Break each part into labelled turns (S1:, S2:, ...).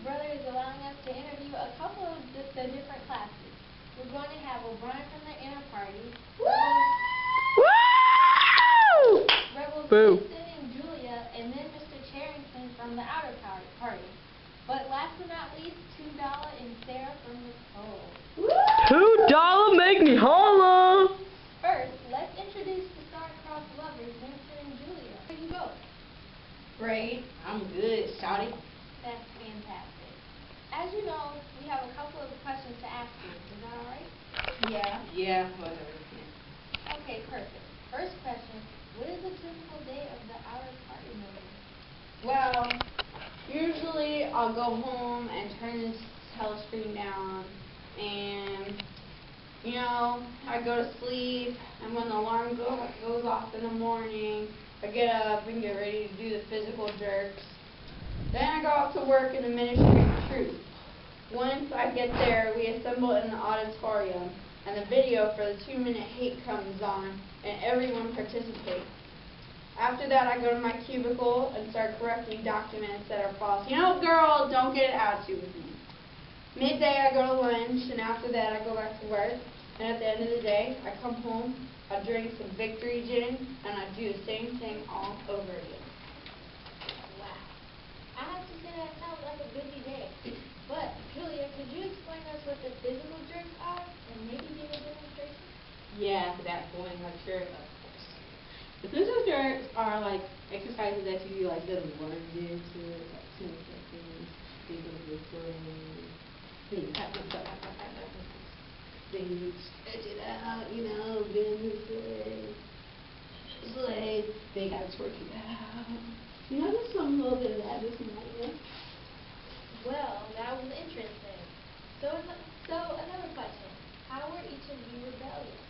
S1: brother is allowing us to interview a couple of the different classes. We're going to have O'Brien from the inner party, Rebels Vincent and Julia, and then Mr. Charrington from the outer party. But last but not least, $2 and Sarah from the pole.
S2: $2 make me holla!
S1: First, let's introduce the star-crossed lovers, Vincent and Julia. How you both?
S3: Great. I'm good, shawty.
S1: That's fantastic. As you know, we have a couple of questions to ask you. Is that all right?
S3: Yeah. Yeah, whatever.
S1: Okay, perfect. First question, what is a typical day of the outer party members?
S3: Well, usually I'll go home and turn this telescreen down and, you know, I go to sleep, and when the alarm goes off in the morning, I get up and get ready to do the physical jerks. Then I go out to work in the Ministry of Truth. Once I get there, we assemble in the auditorium, and the video for the 2-minute hate comes on, and everyone participates. After that, I go to my cubicle and start correcting documents that are false. You know, girl, don't get an attitude with me. Midday, I go to lunch, and after that, I go back to work. And at the end of the day, I come home, I drink some victory gin, and I do the same thing all over again.
S1: Wow. I have to say that sounds like a busy day. But, Julia, could you explain us what the physical jerks are, and maybe give a demonstration?
S4: Yeah, that point, like, sure, of course. The physical jerks are like exercises that you do, like the worm into it, like 10 seconds, then you go to the brain, then you tap, then you stretch it out, you know, bend this leg, then you gotta twerk it out. You know, just some little bit of that this morning.
S1: Well, that was interesting. So another question. How were each of you rebellious?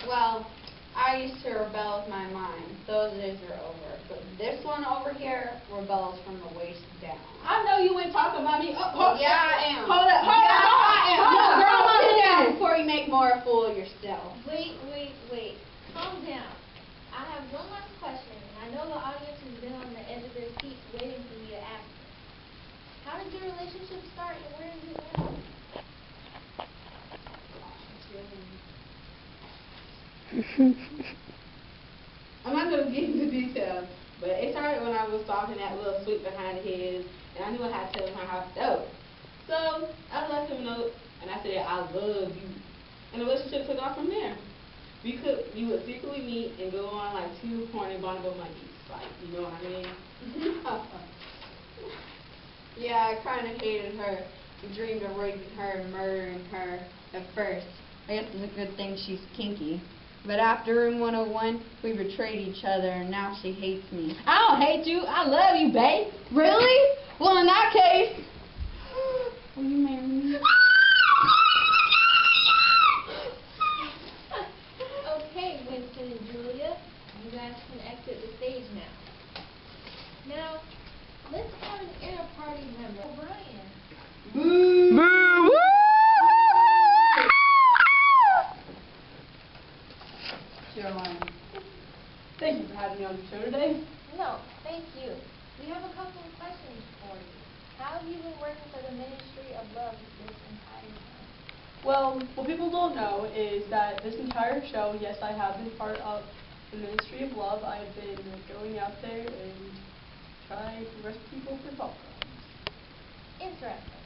S3: Well, I used to rebel with my mind. Those days are over. But this one over here rebels from the waist down.
S4: I know you ain't talking about me.
S3: Yeah, I am.
S4: Hold up.
S3: No, girl, sit down before you make more a fool of yourself.
S1: Wait. Calm down. I have one last question, and I know the audience has been on the edge of their seats waiting for me to ask it. How did your relationship start, and where is it now?
S4: I'm not going to get into details, but it started when I was talking that little sweet behind his, and I knew I had to tell him how I felt. So I left him a note, and I said, I love you. And the relationship took off from there. We would secretly meet and go on like 2 horny bonobo monkeys. Like, you know what I mean?
S3: Yeah, I kind of hated her. I dreamed of raping her and murdering her at first. I guess it's a good thing she's kinky. But after Room 101, we betrayed each other, and now she hates me.
S4: I don't hate you. I love you, babe.
S3: Really? Well, in that case, will you marry me?
S1: Okay, Winston and Julia, you guys can exit the stage now. Now, let's have an inner party member, O'Brien.
S2: Boo! Woo!
S4: Caroline, thank you for having me on the show today.
S1: No, thank you. We have a couple of questions for you. How have you been working for the Ministry of Love this entire time?
S5: Well, what people don't know is that this entire show, yes, I have been part of the Ministry of Love. I've been going out there and trying to arrest people for thought crimes.
S1: Interesting.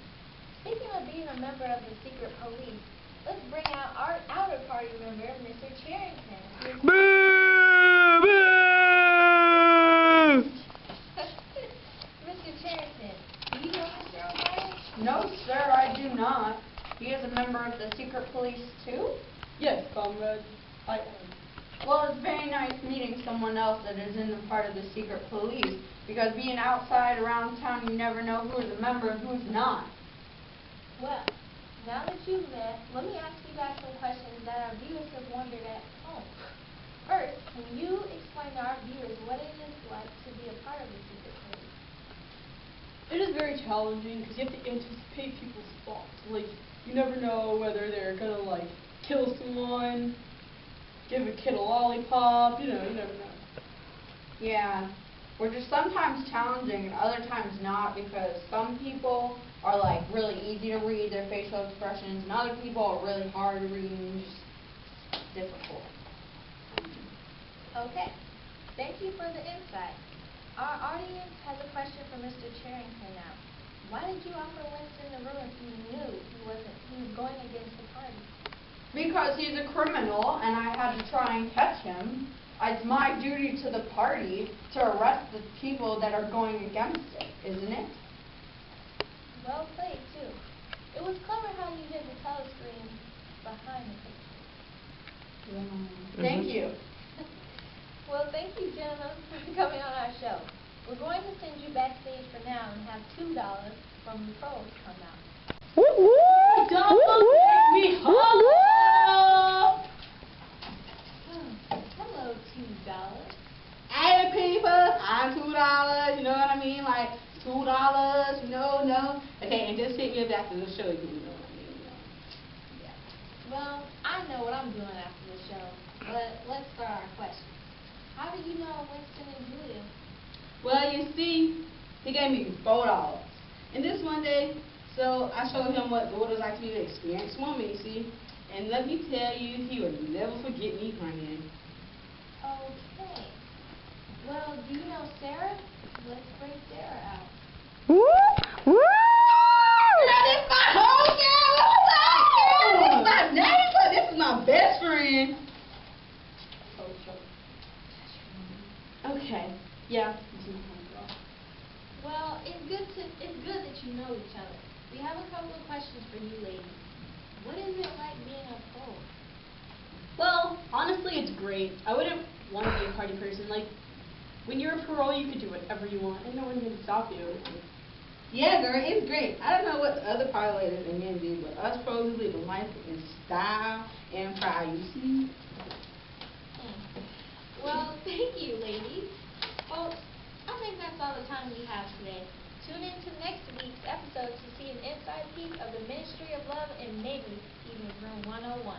S1: Speaking of being a member of the secret police, let's bring out our outer party member, Mr. Charrington.
S2: Boo! Boo!
S1: Mr. Charrington, do you know Mr. O'Brien?
S3: No, sir, I do not. He is a member of the secret police, too?
S5: Yes, comrade, I am.
S3: Well, it's very nice meeting someone else that is in the part of the secret police, because being outside around town, you never know who's a member and who's not.
S1: Well, now that you've met, let me ask you guys some questions that our viewers have wondered at home. First, can you explain to our viewers what it is like to be a part of the secret police?
S5: It is very challenging because you have to anticipate people's thoughts. Like, you never know whether they're going to, like, kill someone, give a kid a lollipop, you know, you never know.
S3: Yeah, which is sometimes challenging and other times not, because some people are like really easy to read, their facial expressions, and other people are really hard to read and just difficult.
S1: Okay. Thank you for the insight. Our audience has a question for Mr. Charrington now. Why did you offer Winston the room if you knew he was going against the party?
S3: Because he's a criminal and I had to try and catch him. It's my duty to the party to arrest the people that are going against it, isn't it?
S1: Well played, too. It was clever how you hid the telescreen behind the picture.
S3: Thank you.
S1: Well, thank you, gentlemen, for coming on our show. We're going to send you backstage for now and have $2 from the pros come out.
S5: Me holla!
S1: Hello, $2.
S3: Hey people, I'm $2, you know what I mean? Like $2, no. Okay, and just hit me up after the show, you know what I mean? Yeah.
S1: Well, I know what I'm doing after the show, but let's start our questions. How do you know Winston and Julia?
S4: Well, you see, he gave me $4. And this one day, so I showed him what it was like to be an experienced woman, you see. And let me tell you, he would never forget me, honey.
S1: Okay. Well, do you know Sarah? Let's bring Sarah out.
S2: Woo! Woo!
S4: That is my homegirl! This is my neighbor! This is my best friend. Okay. Yeah.
S1: Well, it's good that you know each other. We have a couple of questions for you ladies. What is it like being a pro?
S5: Well, honestly, it's great. I wouldn't want to be a party person. Like, when you're a parole, you can do whatever you want, and no one can stop you.
S4: Yeah, girl, it's great. I don't know what the other parlayers and men do, but us pros live a life in style and pride, you see?
S1: Well, thank you, ladies. Folks, I think that's all the time we have today. Tune in to next week's episode to see an inside peek of the Ministry of Love and maybe even Room 101.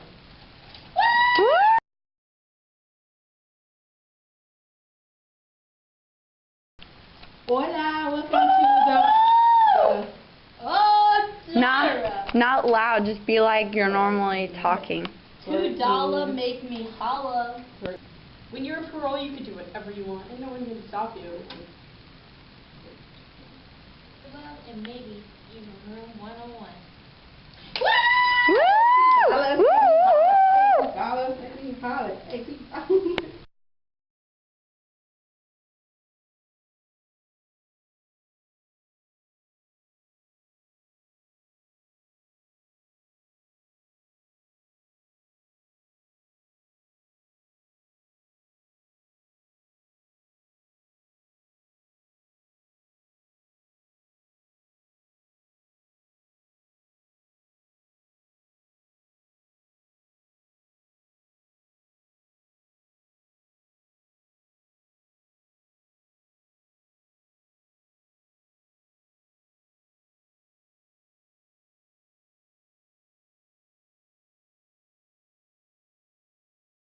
S4: Hola, welcome to the...
S2: Not loud, just be like you're normally talking.
S5: $2 make me holla. When you're a parole, you can do whatever you want, and no one can stop you.
S1: Love and maybe even Room 101.
S2: Woo!
S4: $2, let me holler. Hey,